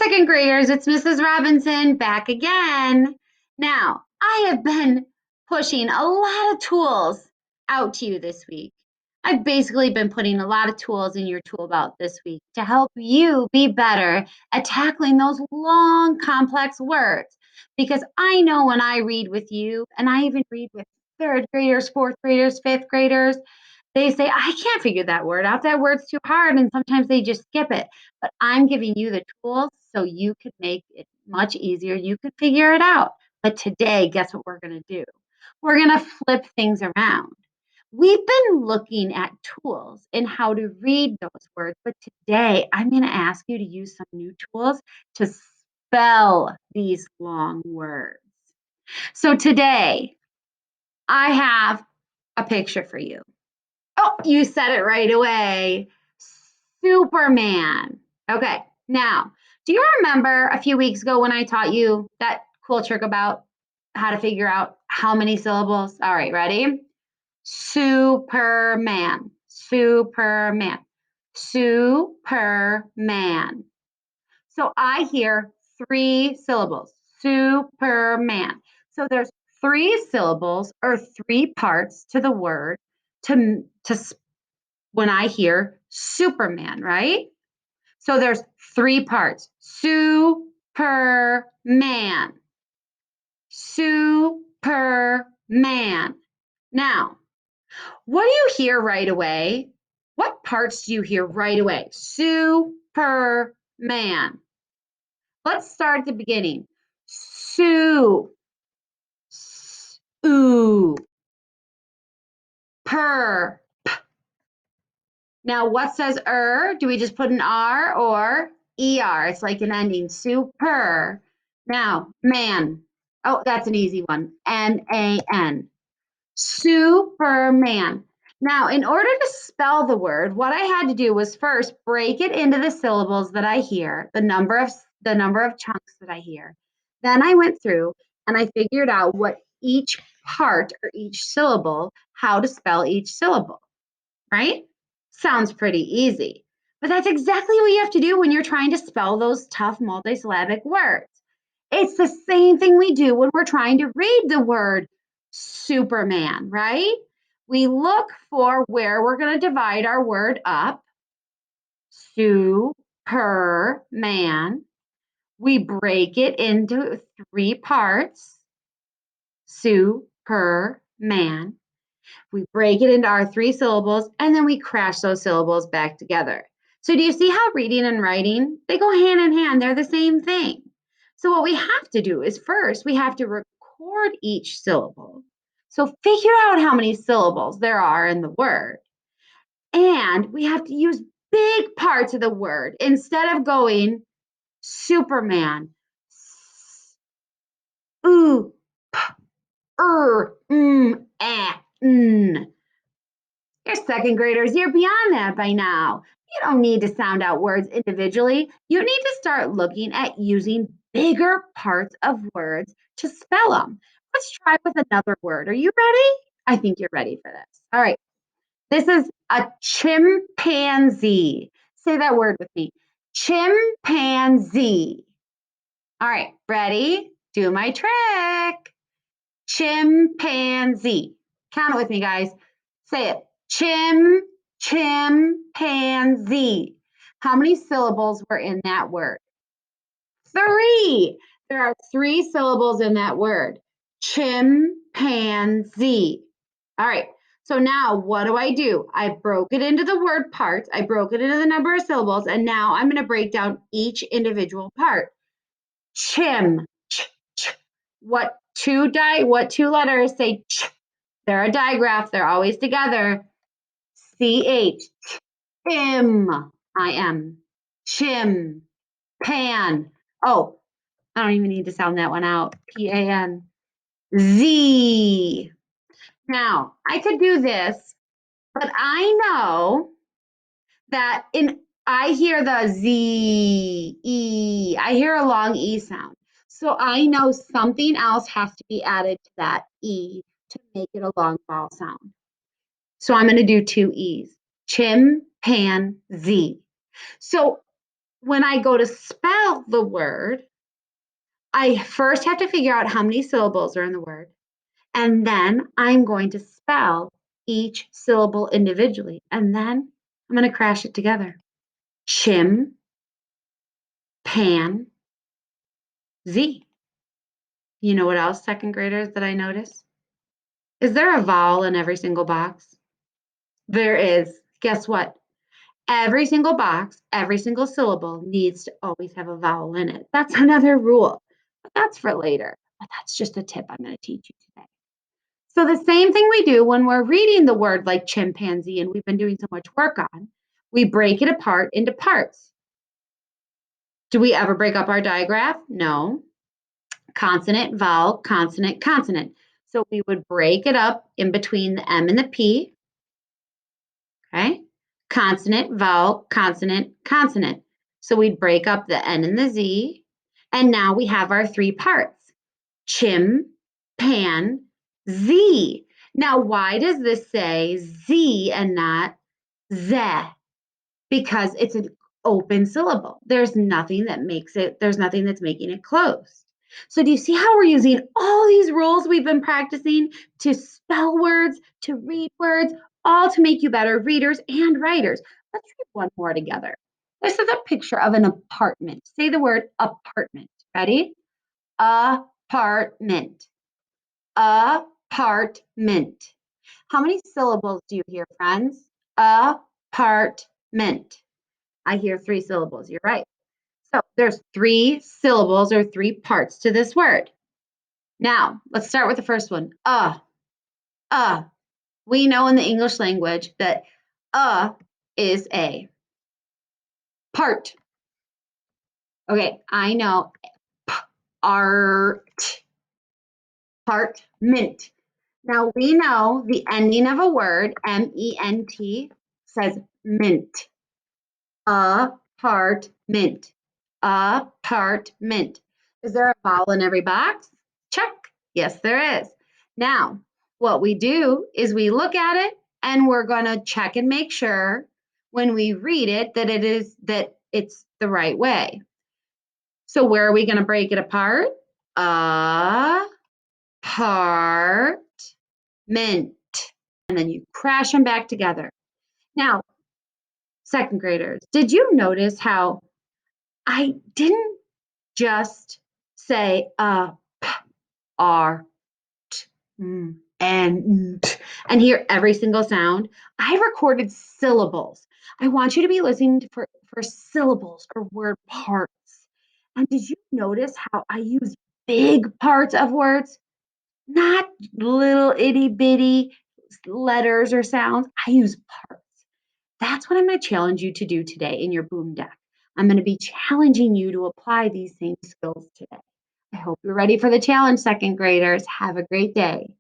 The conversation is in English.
second graders, it's Mrs. Robinson back again. Now, I have been pushing a lot of tools out to you this week. I've basically been putting a lot of tools in your tool belt this week to help you be better at tackling those long, complex words. Because I know when I read with you, and I even read with third graders, fourth graders, fifth graders, they say, I can't figure that word out. That word's too hard. And sometimes they just skip it. But I'm giving you the tools so you could make it much easier. You could figure it out. But today, guess what we're going to do? We're going to flip things around. We've been looking at tools and how to read those words. But today, I'm going to ask you to use some new tools to spell these long words. So today, I have a picture for you. Oh, you said it right away. Superman. Okay, now, do you remember a few weeks ago when I taught you that cool trick about how to figure out how many syllables? All right, ready? Superman, Superman, Superman. So I hear 3 syllables, Superman. So there's 3 syllables or 3 parts to the word to when I hear Superman, right? So there's 3 parts. Superman. Superman. Now, what do you hear right away? What parts do you hear right away? Superman. Let's start at the beginning. Sue. Ooh. Per. Now, what says Do we just put an R or ER? It's like an ending. Super. Now, man. Oh, that's an easy one. MAN. Superman. Now, in order to spell the word, what I had to do was first break it into the syllables that I hear, the number of chunks that I hear. Then I went through and I figured out what each part or each syllable, how to spell each syllable, right? Sounds pretty easy. But that's exactly what you have to do when you're trying to spell those tough multisyllabic words. It's the same thing we do when we're trying to read the word Superman, right? We look for where we're going to divide our word up. Superman. We break it into 3 parts. Superman. We break it into our 3 syllables, and then we crash those syllables back together. So do you see how reading and writing, they go hand in hand. They're the same thing. So what we have to do is first, we have to record each syllable. So figure out how many syllables there are in the word. And we have to use big parts of the word instead of going Superman, ooh, You're second graders, you're beyond that by now. You don't need to sound out words individually. You need to start looking at using bigger parts of words to spell them. Let's try with another word. Are you ready? I think you're ready for this. All right. This is a chimpanzee. Say that word with me. Chimpanzee. All right, ready? Do my trick. Chimpanzee. Count it with me, guys. Say it. Chimpanzee. How many syllables were in that word? 3. There are 3 syllables in that word. Chimpanzee. All right. So now what do? I broke it into the word parts. I broke it into the number of syllables. And now I'm going to break down each individual part. Chim. What 2 letters say ch? They're a digraph. They're always together. CH. Im. I-M. Chim. Pan. Oh, I don't even need to sound that one out. P-A-N. Z. Now, I could do this, but I know that I hear the Z, E. I hear a long E sound. So I know something else has to be added to that E to make it a long vowel sound. So I'm going to do 2 E's. Chimpanzee. So when I go to spell the word, I first have to figure out how many syllables are in the word, and then I'm going to spell each syllable individually, and then I'm going to crash it together. Chim, pan, Z. You know what else, second graders, that I notice? Is there a vowel in every single box? There is. Guess what? Every single box, every single syllable needs to always have a vowel in it. That's another rule, but that's for later. But that's just a tip I'm going to teach you today. So the same thing we do when we're reading the word like chimpanzee, and we've been doing so much work on, we break it apart into parts. Do we ever break up our digraph? No. Consonant, vowel, consonant, consonant. So we would break it up in between the M and the P. Okay? Consonant, vowel, consonant, consonant. So we'd break up the N and the Z. And now we have our three parts. Chim, pan, Z. Now, why does this say Z and not Z? Because it's an open syllable. There's nothing that's making it closed. So do you see how we're using all these rules we've been practicing to spell words, to read words, all to make you better readers and writers? Let's read one more together. This is a picture of an apartment. Say the word apartment. Ready? Apartment. Apartment. How many syllables do you hear, friends? Apartment. I hear 3 syllables. You're right. So there's 3 syllables or 3 parts to this word. Now, let's start with the first one. We know in the English language that is a part. Okay, I know art, part, mint. Now we know the ending of a word, M-E-N-T, says mint. Apartment. Apartment. Is there a vowel in every box? Check. Yes, there is. Now, what we do is we look at it and we're going to check and make sure when we read it that it's the right way. So where are we going to break it apart? Apartment. And then you crash them back together. Now, second graders, did you notice how I didn't just say p, r, t, and hear every single sound? I recorded syllables. I want you to be listening for syllables or word parts. And did you notice how I use big parts of words? Not little itty bitty letters or sounds. I use parts. That's what I'm going to challenge you to do today in your boom deck. I'm going to be challenging you to apply these same skills today. I hope you're ready for the challenge, second graders. Have a great day.